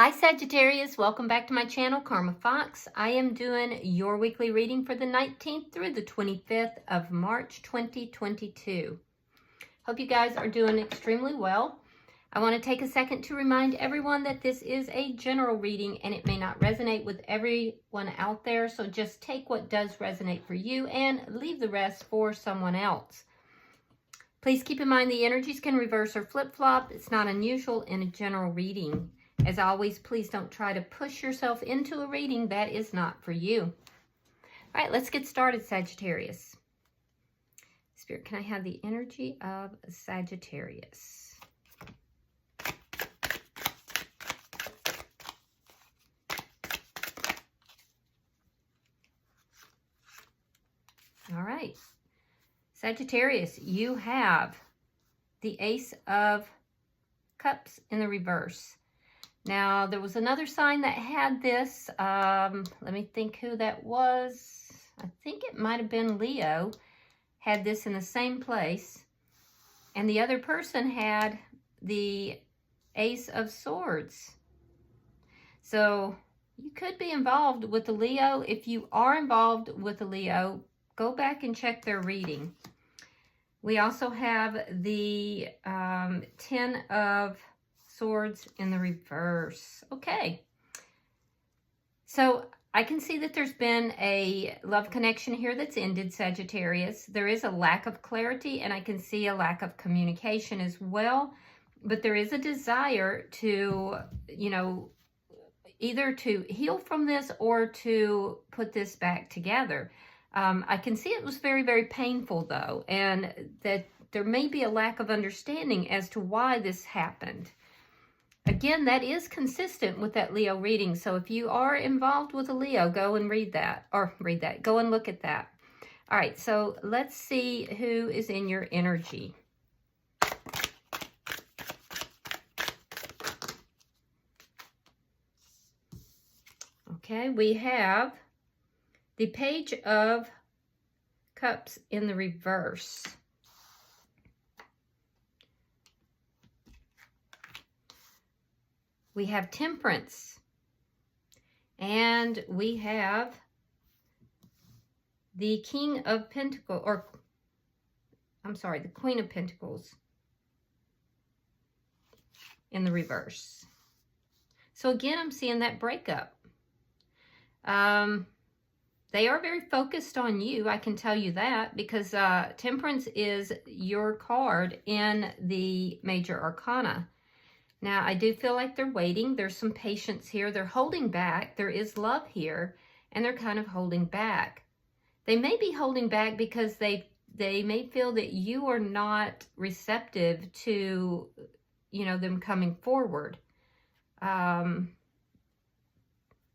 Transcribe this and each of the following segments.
Hi Sagittarius, welcome back to my channel, Karma Fox. I am doing your weekly reading for the 19th through the 25th of March 2022. Hope you guys are doing extremely well. I want to take a second to remind everyone that this is a general reading and it may not resonate with everyone out there, so just take what does resonate for you and leave the rest for someone else. Please keep in mind the energies can reverse or flip-flop. It's not unusual in a general reading. As always, please don't try to push yourself into a reading that is not for you. All right, let's get started, Sagittarius. Spirit, can I have the energy of Sagittarius? All right. Sagittarius, you have the Ace of Cups in the reverse. Now, there was another sign that had this. Let me think who that was. I think it might have been Leo. Had this in the same place. And the other person had the Ace of Swords. So, you could be involved with the Leo. If you are involved with the Leo, go back and check their reading. We also have the 10 of Swords in the reverse. Okay. So I can see that there's been a love connection here that's ended, Sagittarius. There is a lack of clarity and I can see a lack of communication as well. But there is a desire to, either to heal from this or to put this back together. I can see it was very, very painful though, and that there may be a lack of understanding as to why this happened. Again, that is consistent with that Leo reading. So if you are involved with a Leo, go and go and look at that. All right, so let's see who is in your energy. Okay, we have the Page of Cups in the reverse. We have Temperance, and we have the King of Pentacles, the Queen of Pentacles in the reverse. So again, I'm seeing that breakup. They are very focused on you, I can tell you that, because Temperance is your card in the Major Arcana. Now, I do feel like they're waiting. There's some patience here. They're holding back. There is love here, and they're kind of holding back. They may be holding back because they may feel that you are not receptive to, them coming forward. But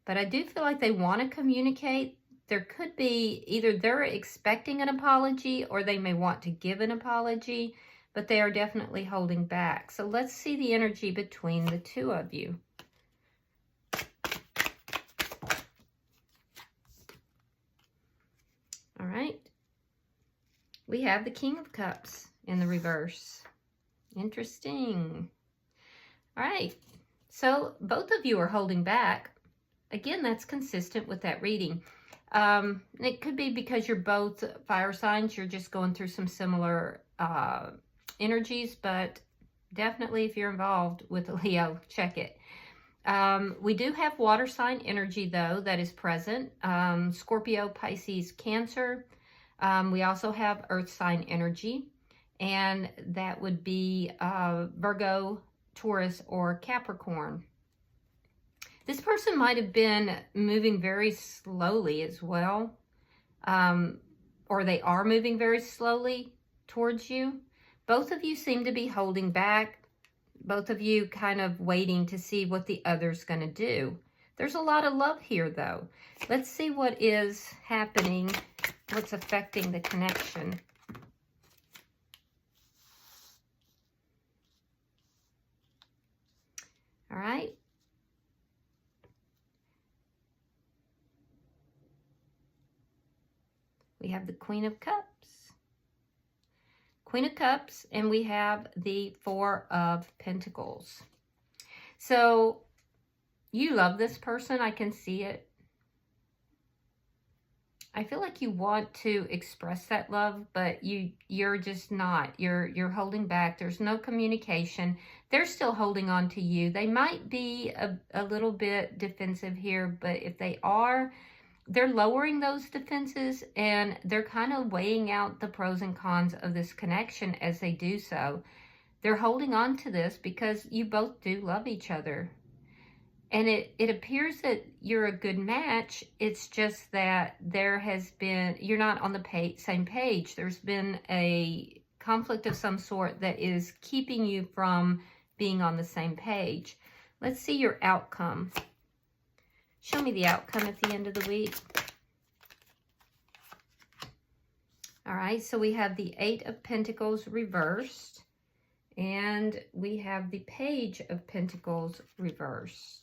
I do feel like they want to communicate. There could be either they're expecting an apology or they may want to give an apology, but they are definitely holding back. So let's see the energy between the two of you. All right. We have the King of Cups in the reverse. Interesting. All right. So both of you are holding back. Again, that's consistent with that reading. It could be because you're both fire signs. You're just going through some similar energies, but definitely if you're involved with Leo, check it. We do have water sign energy though that is present. Scorpio, Pisces, Cancer. We also have earth sign energy, and that would be Virgo, Taurus, or Capricorn. This person might have been moving very slowly as well, or they are moving very slowly towards you. Both of you seem to be holding back. Both of you kind of waiting to see what the other's going to do. There's a lot of love here, though. Let's see what is happening, what's affecting the connection. All right. We have the Queen of Cups. Queen of Cups, and we have the Four of Pentacles. So You love this person. I can see it. I feel like you want to express that love, but you're just not. You're holding back. There's no communication. They're still holding on to you. They might be a little bit defensive here, but if they are, they're lowering those defenses and they're kind of weighing out the pros and cons of this connection as they do so. They're holding on to this because you both do love each other. And it appears that you're a good match. It's just that there has been, you're not on the same page. There's been a conflict of some sort that is keeping you from being on the same page. Let's see your outcome. Show me the outcome at the end of the week. All right, so we have the 8 of Pentacles reversed. And we have the Page of Pentacles reversed.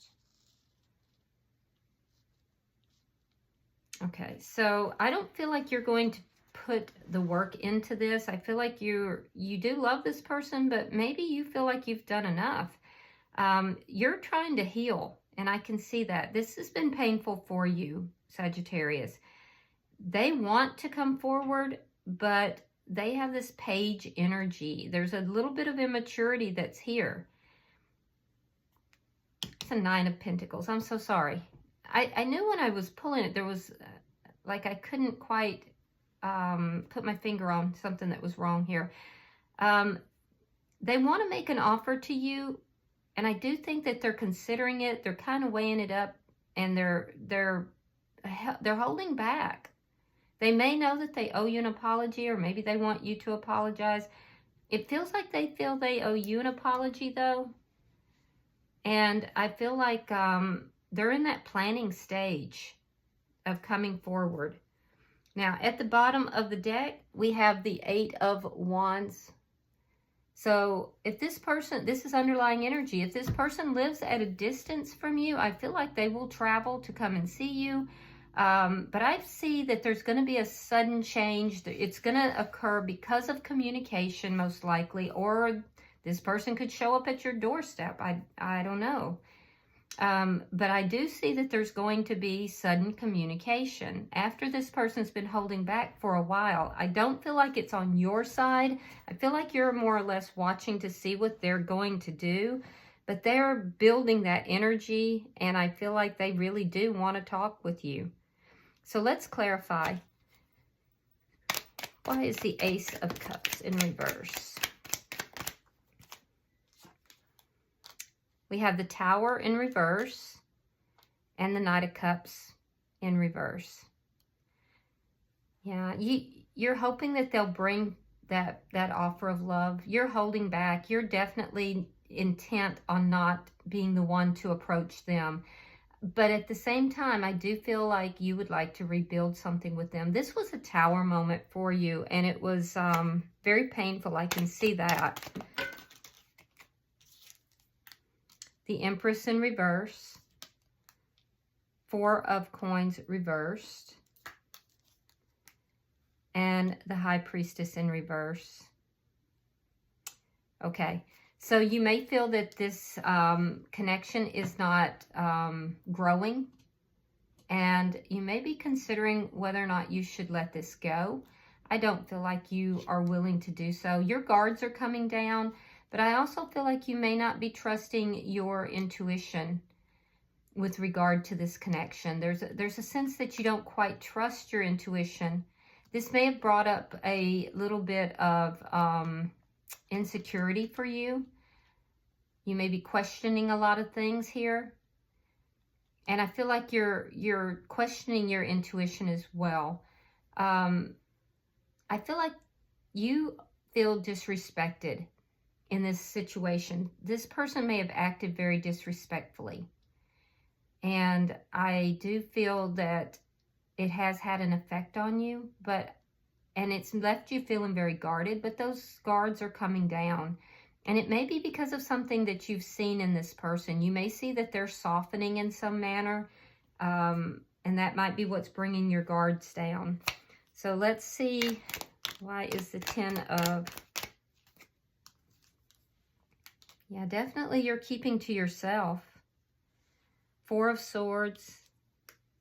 Okay, so I don't feel like you're going to put the work into this. I feel like you do love this person, but maybe you feel like you've done enough. You're trying to heal, and I can see that. This has been painful for you, Sagittarius. They want to come forward, but they have this Page energy. There's a little bit of immaturity that's here. It's a 9 of Pentacles. I'm so sorry. I knew when I was pulling it, there was, like, I couldn't quite put my finger on something that was wrong here. They want to make an offer to you, and I do think that they're considering it. They're kind of weighing it up, and they're holding back. They may know that they owe you an apology, or maybe they want you to apologize. It feels like they feel they owe you an apology, though. And I feel like they're in that planning stage of coming forward. Now, at the bottom of the deck, we have the 8 of Wands. So if this person, this is underlying energy, if this person lives at a distance from you, I feel like they will travel to come and see you. But I see that there's going to be a sudden change. It's going to occur because of communication, most likely, or this person could show up at your doorstep. I don't know. But I do see that there's going to be sudden communication after this person's been holding back for a while. I don't feel like it's on your side. I feel like you're more or less watching to see what they're going to do, but they're building that energy, and I feel like they really do want to talk with you. So let's clarify. Why is the Ace of Cups in reverse? We have the Tower in reverse and the Knight of Cups in reverse. Yeah, you're hoping that they'll bring that offer of love. You're holding back. You're definitely intent on not being the one to approach them. But at the same time, I do feel like you would like to rebuild something with them. This was a Tower moment for you, and it was very painful. I can see that. The Empress in reverse, 4 of Coins reversed, and the High Priestess in reverse. Okay, so you may feel that this connection is not growing, and you may be considering whether or not you should let this go. I don't feel like you are willing to do so. Your guards are coming down. But I also feel like you may not be trusting your intuition with regard to this connection. There's a sense that you don't quite trust your intuition. This may have brought up a little bit of insecurity for you. You may be questioning a lot of things here. And I feel like you're questioning your intuition as well. I feel like you feel disrespected in this situation. This person may have acted very disrespectfully. And I do feel that it has had an effect on you, and it's left you feeling very guarded, but those guards are coming down. And it may be because of something that you've seen in this person. You may see that they're softening in some manner, and that might be what's bringing your guards down. So let's see, why is the 10 of... Yeah, definitely you're keeping to yourself. Four of Swords.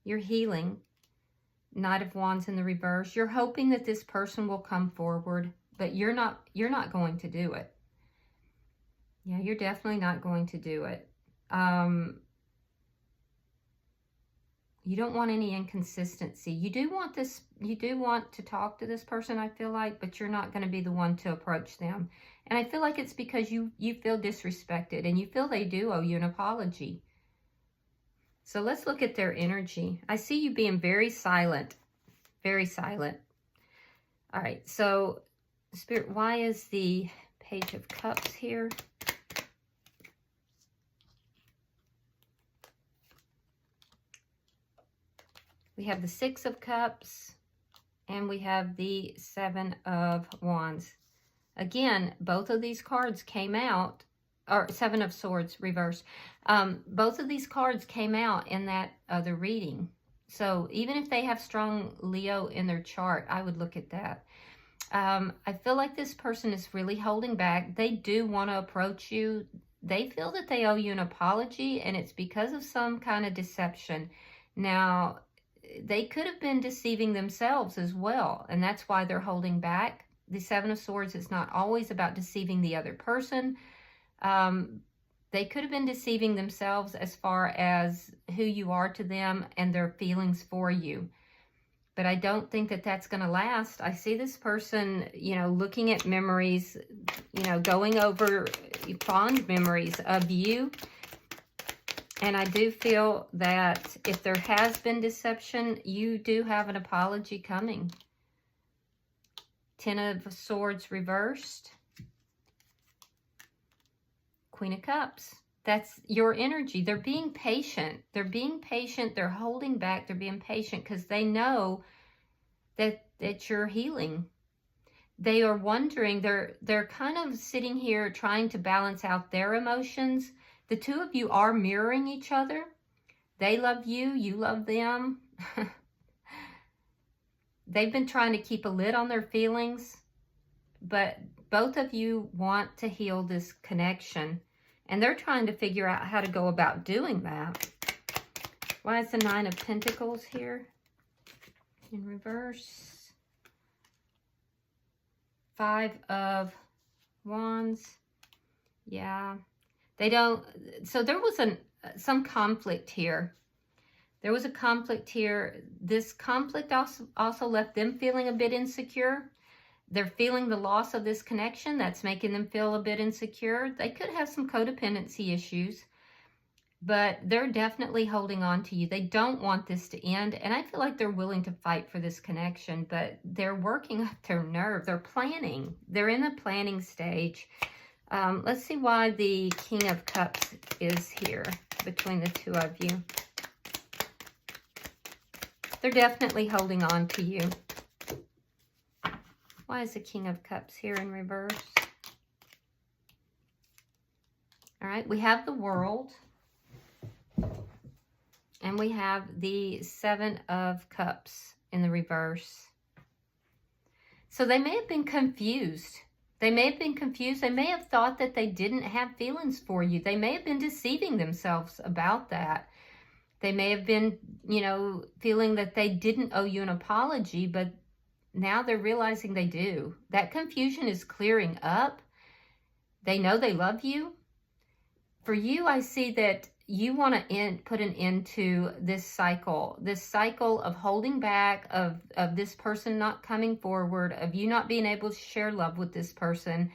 You're healing. Knight of Wands in the reverse. You're hoping that this person will come forward, but you're not going to do it. Yeah, you're definitely not going to do it. You don't want any inconsistency. You do want to talk to this person, I feel like, but you're not going to be the one to approach them. And I feel like it's because you feel disrespected and you feel they do owe you an apology. So let's look at their energy. I see you being very silent. Very silent. All right, so Spirit, why is the Page of Cups here? We have the Six of Cups, and we have the Seven of Wands. Again, both of these cards came out, or Seven of Swords, reverse. Both of these cards came out in that other reading. So even if they have strong Leo in their chart, I would look at that. I feel like this person is really holding back. They do want to approach you. They feel that they owe you an apology, and it's because of some kind of deception. Now, they could have been deceiving themselves as well, and that's why they're holding back. The Seven of Swords is not always about deceiving the other person. They could have been deceiving themselves as far as who you are to them and their feelings for you. But I don't think that that's going to last. I see this person, you know, looking at memories, you know, going over fond memories of you. And I do feel that if there has been deception, you do have an apology coming. Ten of Swords reversed. Queen of Cups. That's your energy. They're being patient. They're being patient. They're holding back. They're being patient because they know that you're healing. They are wondering. They're kind of sitting here trying to balance out their emotions. The two of you are mirroring each other. They love you. You love them. They've been trying to keep a lid on their feelings, but both of you want to heal this connection, and they're trying to figure out how to go about doing that. Why is the Nine of Pentacles here in reverse? Five of Wands. Yeah. They don't, so there was some conflict here. There was a conflict here. This conflict also left them feeling a bit insecure. They're feeling the loss of this connection. That's making them feel a bit insecure. They could have some codependency issues, but they're definitely holding on to you. They don't want this to end, and I feel like they're willing to fight for this connection, but they're working up their nerve. They're planning. They're in the planning stage. Let's see why the King of Cups is here between the two of you. They're definitely holding on to you. Why is the King of Cups here in reverse? All right, we have the World. And we have the Seven of Cups in the reverse. So they may have been confused. They may have been confused. They may have thought that they didn't have feelings for you. They may have been deceiving themselves about that. They may have been, you know, feeling that they didn't owe you an apology, but now they're realizing they do. That confusion is clearing up. They know they love you. For you, I see that you want to put an end to this cycle of holding back, of this person not coming forward, of you not being able to share love with this person.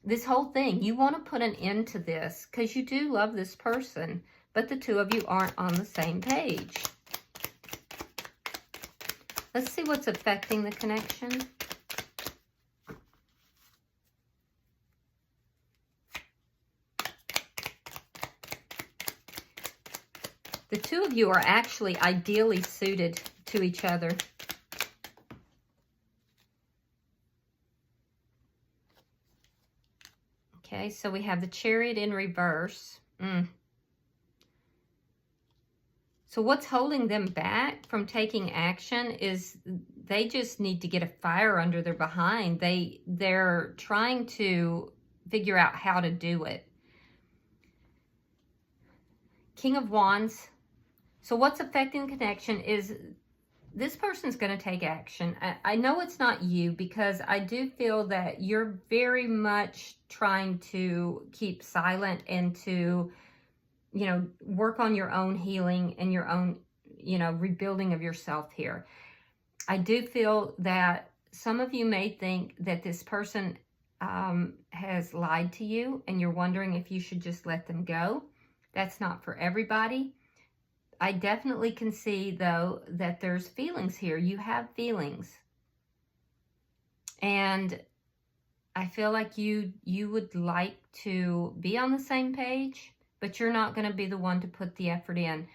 This whole thing, you want to put an end to this because you do love this person, but the two of you aren't on the same page. Let's see what's affecting the connection. The two of you are actually ideally suited to each other. Okay, so we have the Chariot in reverse. So what's holding them back from taking action is they just need to get a fire under their behind. They're trying to figure out how to do it. King of Wands So what's affecting the connection is this person's going to take action. I know it's not you, because I do feel that you're very much trying to keep silent and to, you know, work on your own healing and your own, you know, rebuilding of yourself here. I do feel that some of you may think that this person has lied to you and you're wondering if you should just let them go. That's not for everybody. I definitely can see, though, that there's feelings here. You have feelings. And I feel like you would like to be on the same page, but you're not going to be the one to put the effort in.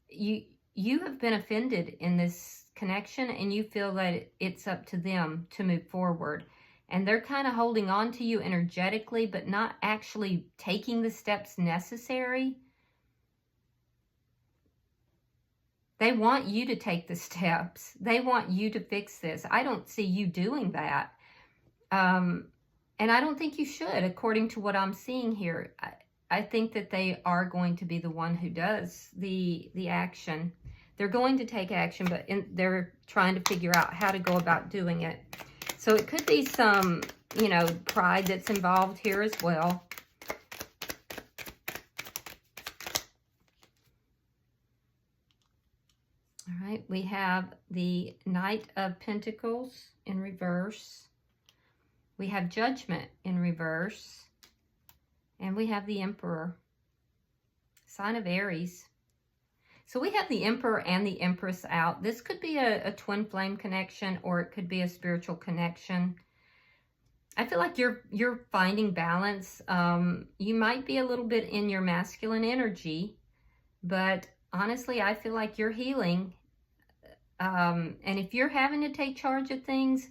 You have been offended in this connection, and you feel that it's up to them to move forward. And they're kind of holding on to you energetically, but not actually taking the steps necessary. They want you to take the steps. They want you to fix this. I don't see you doing that. And I don't think you should, according to what I'm seeing here. I think that they are going to be the one who does the action. They're going to take action, but they're trying to figure out how to go about doing it. So it could be some, you know, pride that's involved here as well. All right, we have the Knight of Pentacles in reverse. We have Judgment in reverse. And we have the Emperor, sign of Aries. So we have the Emperor and the Empress out. This could be a twin flame connection, or it could be a spiritual connection. I feel like you're finding balance. You might be a little bit in your masculine energy, but honestly, I feel like you're healing. And if you're having to take charge of things,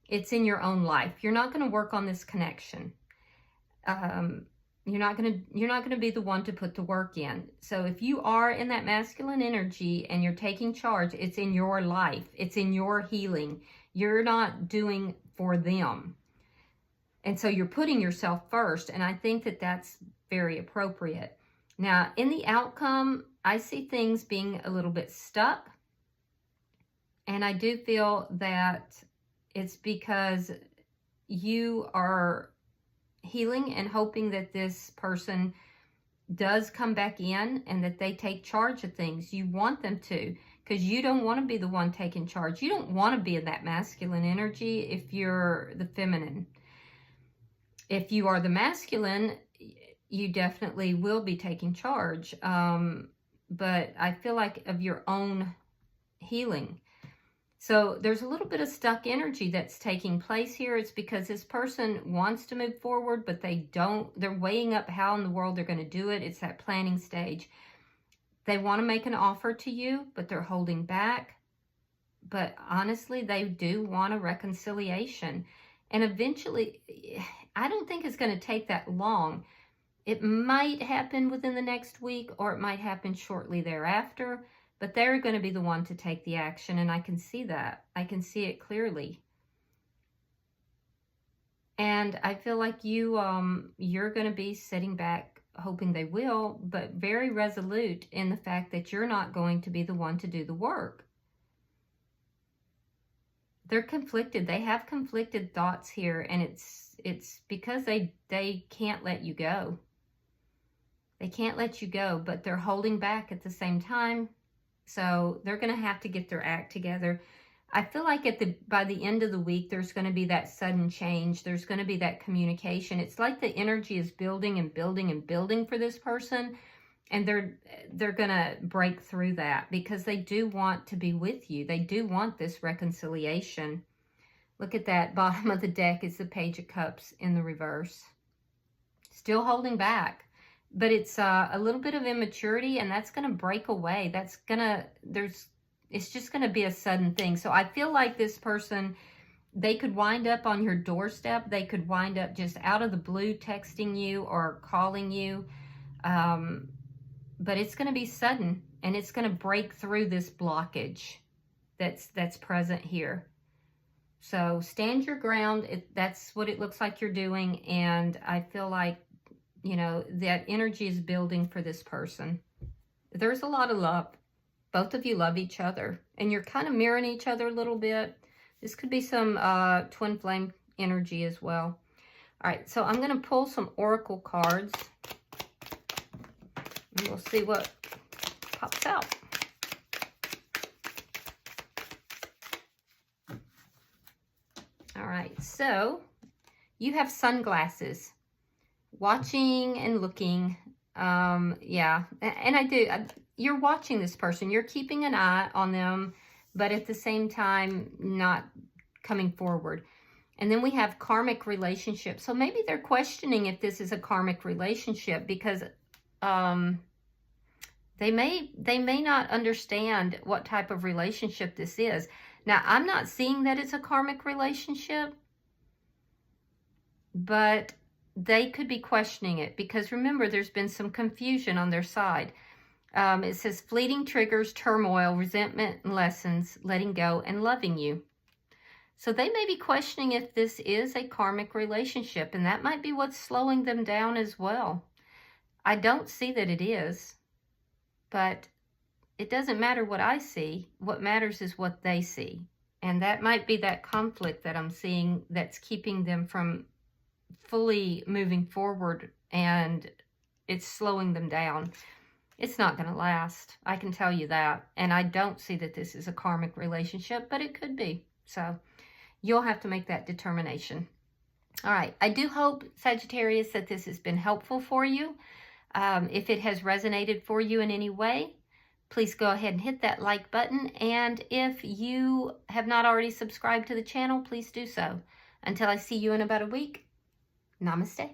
it's in your own life. You're not going to work on this connection. You're not going to be the one to put the work in. So if you are in that masculine energy and you're taking charge, it's in your life. It's in your healing. You're not doing for them. And so you're putting yourself first. And I think that that's very appropriate. Now, in the outcome, I see things being a little bit stuck. And I do feel that it's because you are healing and hoping that this person does come back in and that they take charge of things. You want them to, because you don't want to be the one taking charge. You don't want to be in that masculine energy if you're the feminine. If you are the masculine, you definitely will be taking charge. But I feel like of your own healing. So there's a little bit of stuck energy that's taking place here. It's because this person wants to move forward, but they don't. They're weighing up how in the world they're going to do it. It's that planning stage. They want to make an offer to you, but they're holding back. But honestly, they do want a reconciliation. And eventually, I don't think it's going to take that long. It might happen within the next week, or it might happen shortly thereafter. But they're going to be the one to take the action, and I can see that. I can see it clearly. And I feel like you're going to be sitting back hoping they will, but very resolute in the fact that you're not going to be the one to do the work. They're conflicted. They have conflicted thoughts here, and it's because they can't let you go. They can't let you go, but they're holding back at the same time. So they're going to have to get their act together. I feel like by the end of the week, there's going to be that sudden change. There's going to be that communication. It's like the energy is building and building and building for this person. And they're going to break through that because they do want to be with you. They do want this reconciliation. Look at that. Bottom of the deck is the Page of Cups in the reverse. Still holding back. But it's a little bit of immaturity, and that's going to break away. It's just going to be a sudden thing. So I feel like this person, they could wind up on your doorstep. They could wind up just out of the blue texting you or calling you. But it's going to be sudden, and it's going to break through this blockage that's present here. So stand your ground. That's what it looks like you're doing, and I feel like, you know, that energy is building for this person. There's a lot of love. both of you love each other, and you're kind of mirroring each other a little bit. This could be some twin flame energy as well. All right, so I'm going to pull some oracle cards, and we'll see what pops out. All right, so you have sunglasses, watching and looking. Yeah, and you're watching this person. You're keeping an eye on them, but at the same time, not coming forward. And then we have karmic relationship. So maybe they're questioning if this is a karmic relationship, because they may not understand what type of relationship this is. Now, I'm not seeing that it's a karmic relationship, but they could be questioning it, because remember, there's been some confusion on their side. It says fleeting triggers, turmoil, resentment, and lessons, letting go, and loving you. So they may be questioning if this is a karmic relationship, and that might be what's slowing them down as well. I don't see that it is, but it doesn't matter what I see. What matters is what they see. And that might be that conflict that I'm seeing that's keeping them from fully moving forward, and it's slowing them down. It's not going to last. I can tell you that. And I don't see that this is a karmic relationship, but it could be. So you'll have to make that determination. All right. I do hope, Sagittarius, that this has been helpful for you. If it has resonated for you in any way, please go ahead and hit that like button. And if you have not already subscribed to the channel, please do so. Until I see you in about a week, namaste.